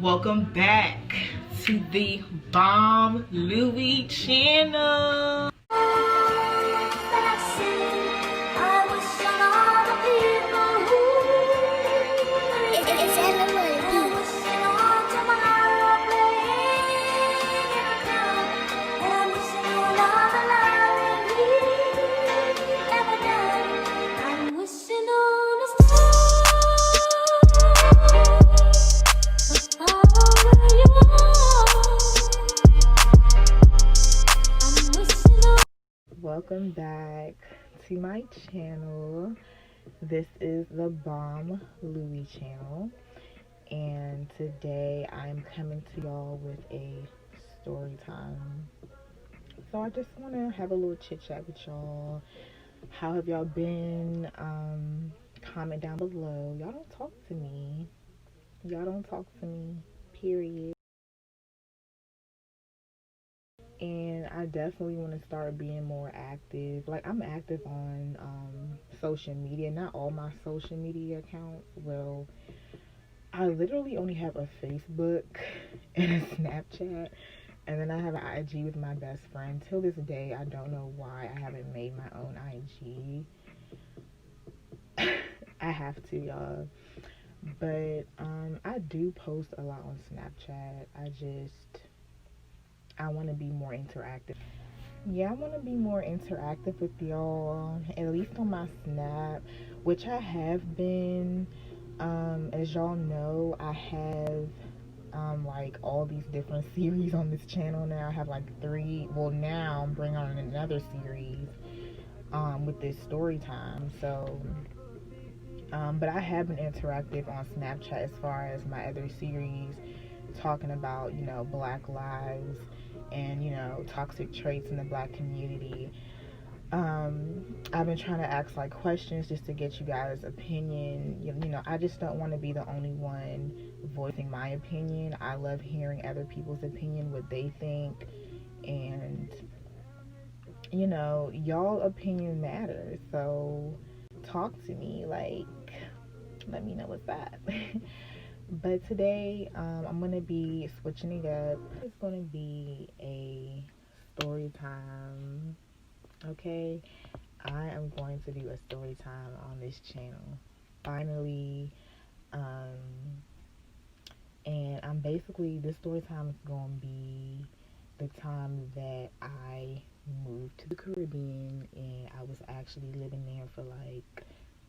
Welcome back to the Bomb Louie channel. Welcome back to my channel. This is the Bomb Louie channel, and today I'm coming to y'all with a story time. So I just want to have a little chit chat with y'all. How have y'all been? Comment down below. Y'all don't talk to me. Period. And I definitely want to start being more active. Like, I'm active on social media, not all my social media accounts. Well, I literally only have a Facebook and a Snapchat, and then I have an IG with my best friend. Till this day, I don't know why I haven't made my own IG. I have to, y'all. But I do post a lot on Snapchat. I want to be more interactive. Yeah, I want to be more interactive with y'all, at least on my Snap, which I have been. As y'all know, I have like all these different series on this channel now. I have like 3. Well, now I'm bringing on another series with this story time. So but I have been interactive on Snapchat as far as my other series, talking about, you know, Black lives and, you know, toxic traits in the Black community. I've been trying to ask like questions just to get you guys' opinion. You know, I just don't want to be the only one voicing my opinion. I love hearing other people's opinion, what they think, and you know, y'all opinion matters. So talk to me, like, let me know what's up. But today, I'm gonna be switching it up. It's gonna be a story time. Okay, I am going to do a story time on this channel. Finally, and I'm basically, this story time is gonna be the time that I moved to the Caribbean, and I was actually living there for like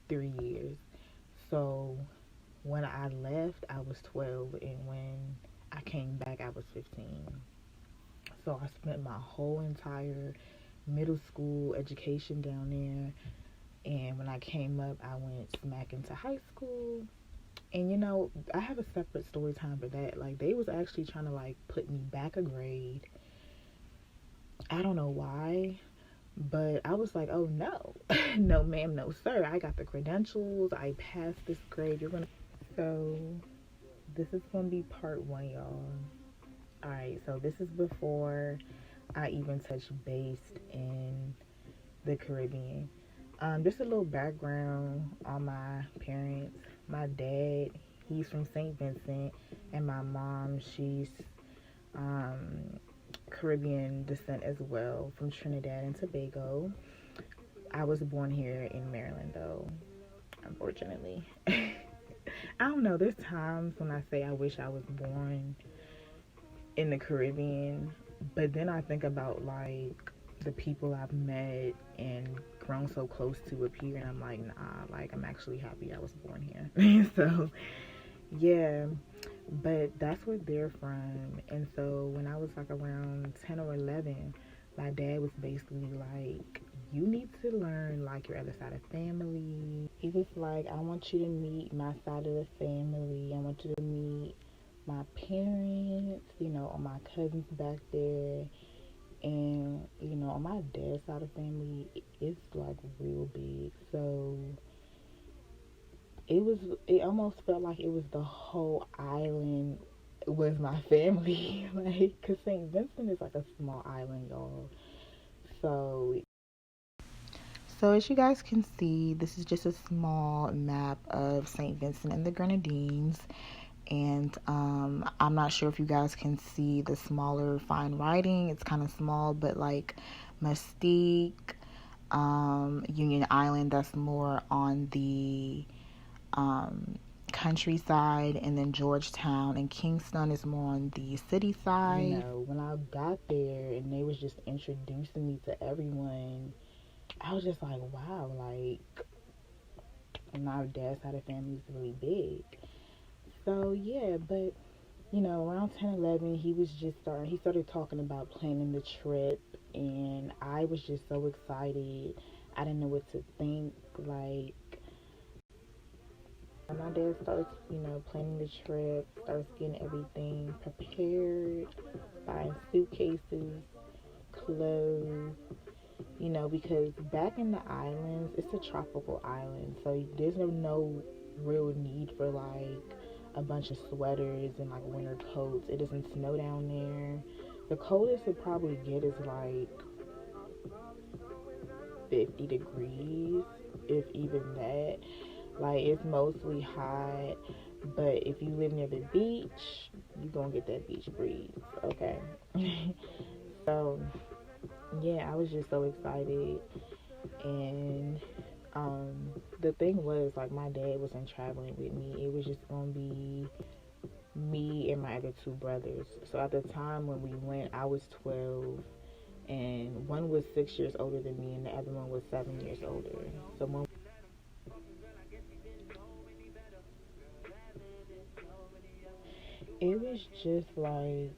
3 years. So when I left, I was 12, and when I came back, I was 15. So I spent my whole entire middle school education down there, and when I came up, I went smack into high school. And you know, I have a separate story time for that. Like, they was actually trying to like put me back a grade. I don't know why, but I was like, oh no. No ma'am, no sir, I got the credentials, I passed this grade. So this is gonna be part 1, y'all. Alright, so this is before I even touched base in the Caribbean. Just a little background on my parents. My dad, he's from St. Vincent, and my mom, she's Caribbean descent as well, from Trinidad and Tobago. I was born here in Maryland, though, unfortunately. I don't know, there's times when I say I wish I was born in the Caribbean, but then I think about like the people I've met and grown so close to up here, and I'm like, nah, like, I'm actually happy I was born here. So yeah, but that's where they're from. And so when I was like around 10 or 11, my dad was basically like, you need to learn like your other side of family. He was like, I want you to meet my side of the family. I want you to meet my parents, you know, or my cousins back there. And, you know, on my dad's side of family, it's like real big. So it almost felt like it was the whole island was my family. Like, because St. Vincent is like a small island, y'all. So as you guys can see, this is just a small map of St. Vincent and the Grenadines. And I'm not sure if you guys can see the smaller fine writing. It's kind of small, but like Mystique, Union Island, that's more on the countryside, and then Georgetown and Kingston is more on the city side. You know, when I got there and they was just introducing me to everyone, I was just like, wow, like my dad's side of the family is really big. So yeah, but you know, around 10, 11, he started talking about planning the trip, and I was just so excited. I didn't know what to think. Like, my dad starts, you know, planning the trip, starts getting everything prepared, buying suitcases, clothes, you know, because back in the islands, it's a tropical island, so there's no real need for like a bunch of sweaters and like winter coats. It doesn't snow down there. The coldest it probably get is like 50 degrees, if even that. Like, it's mostly hot, but if you live near the beach, you're gonna get that beach breeze, okay? So yeah, I was just so excited. And the thing was, like, my dad wasn't traveling with me. It was just gonna be me and my other two brothers. So at the time when we went, I was 12, and one was 6 years older than me, and the other one was 7 years older. So when it was just like,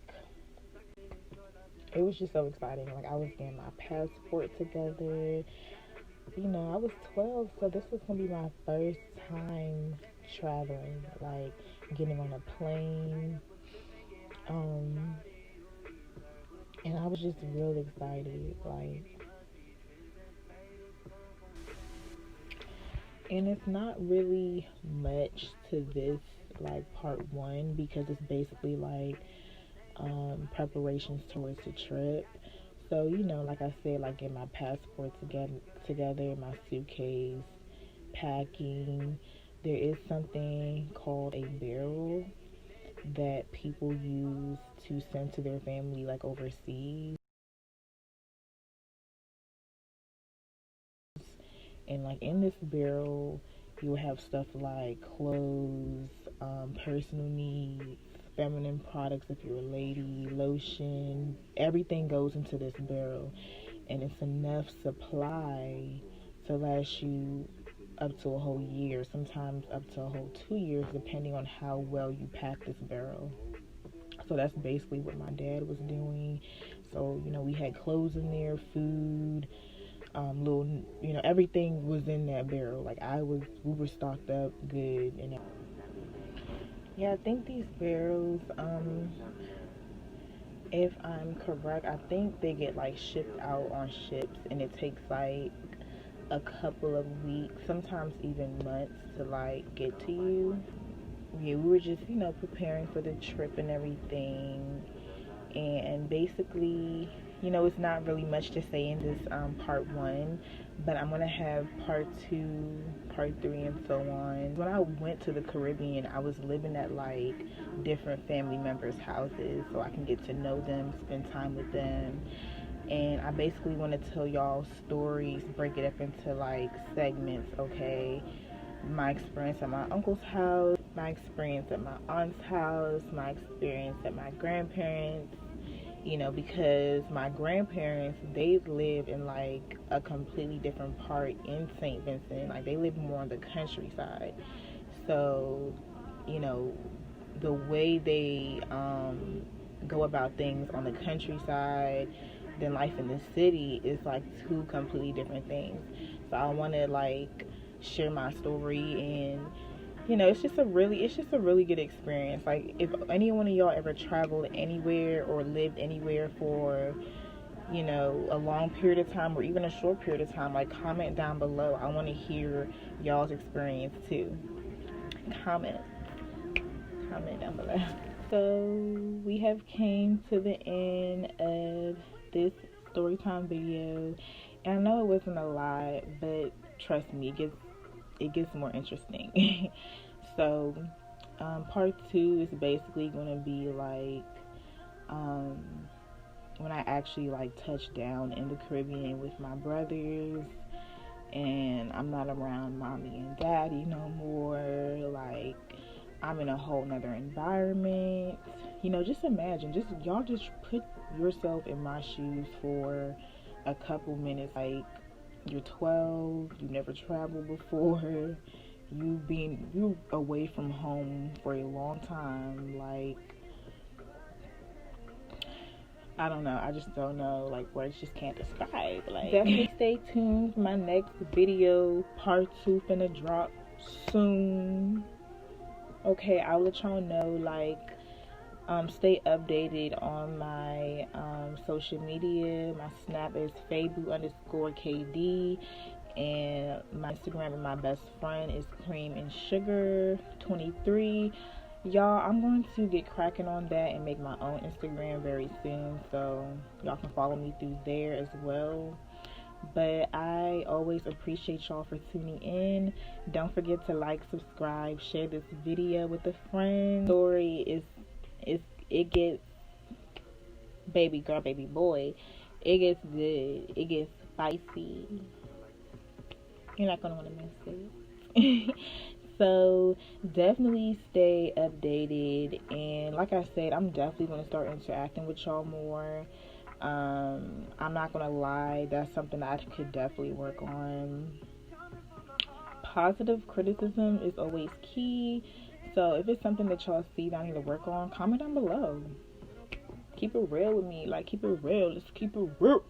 it was just so exciting. Like, I was getting my passport together. You know, I was 12, so this was gonna be my first time traveling, like getting on a plane. Um, and I was just real excited, like, and it's not really much to this, like, part one, because it's basically like preparations towards the trip. So, you know, like I said, like get my passport together, my suitcase, packing. There is something called a barrel that people use to send to their family, like overseas. And like in this barrel, you will have stuff like clothes, personal needs, feminine products if you're a lady, lotion. Everything goes into this barrel, and it's enough supply to last you up to a whole year, sometimes up to a whole 2 years, depending on how well you pack this barrel. So that's basically what my dad was doing. So, you know, we had clothes in there, food, little, you know, everything was in that barrel. Like, we were stocked up good. And yeah, I think these barrels, if I'm correct, I think they get like shipped out on ships, and it takes like a couple of weeks, sometimes even months, to like get to you. Yeah, we were just, you know, preparing for the trip and everything. And basically, you know, it's not really much to say in this part one, but I'm gonna have part two, part three, and so on. When I went to the Caribbean, I was living at like different family members' houses so I can get to know them, spend time with them. And I basically want to tell y'all stories, break it up into like segments, okay? My experience at my uncle's house, my experience at my aunt's house, my experience at my grandparents', you know, because my grandparents, they live in like a completely different part in St. Vincent. Like, they live more on the countryside. So, you know, the way they go about things on the countryside than life in the city is like two completely different things. So I want to like share my story, and you know, it's just a really good experience. Like, if any one of y'all ever traveled anywhere or lived anywhere for, you know, a long period of time or even a short period of time, like, comment down below. I want to hear y'all's experience too. Comment down below. So we have came to the end of this storytime video, and I know it wasn't a lot, but trust me, it gets more interesting. So Part 2 is basically going to be like when I actually like touch down in the Caribbean with my brothers and I'm not around mommy and daddy no more. Like, I'm in a whole nother environment. You know, just imagine, y'all just put yourself in my shoes for a couple minutes. Like, you're 12, you never traveled before, you away from home for a long time. Like, I don't know. I just don't know. Like, words just can't describe. Like, definitely stay tuned for my next video. Part 2 finna drop soon. Okay, I'll let y'all know. Like, stay updated on my social media. My Snap is Fabu_KD. And my Instagram and my best friend is Cream and Sugar 23. Y'all, I'm going to get cracking on that and make my own Instagram very soon, so y'all can follow me through there as well. But I always appreciate y'all for tuning in. Don't forget to like, subscribe, share this video with a friend. Story it gets, baby girl, baby boy, it gets good, it gets spicy. You're not gonna want to miss it. So definitely stay updated, and like I said, I'm definitely going to start interacting with y'all more. I'm not going to lie, that's something I could definitely work on. Positive criticism is always key, so if it's something that y'all see that I need to work on, comment down below. Keep it real with me, like, keep it real. Let's keep it real.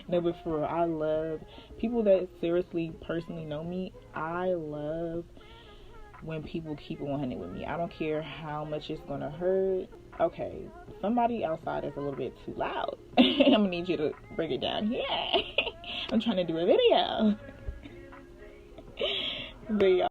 No, but for real, I love people that seriously personally know me. I love when people keep it 100 with me. I don't care how much it's gonna hurt. Okay, somebody outside is a little bit too loud. I'm gonna need you to bring it down here. I'm trying to do a video. But y'all,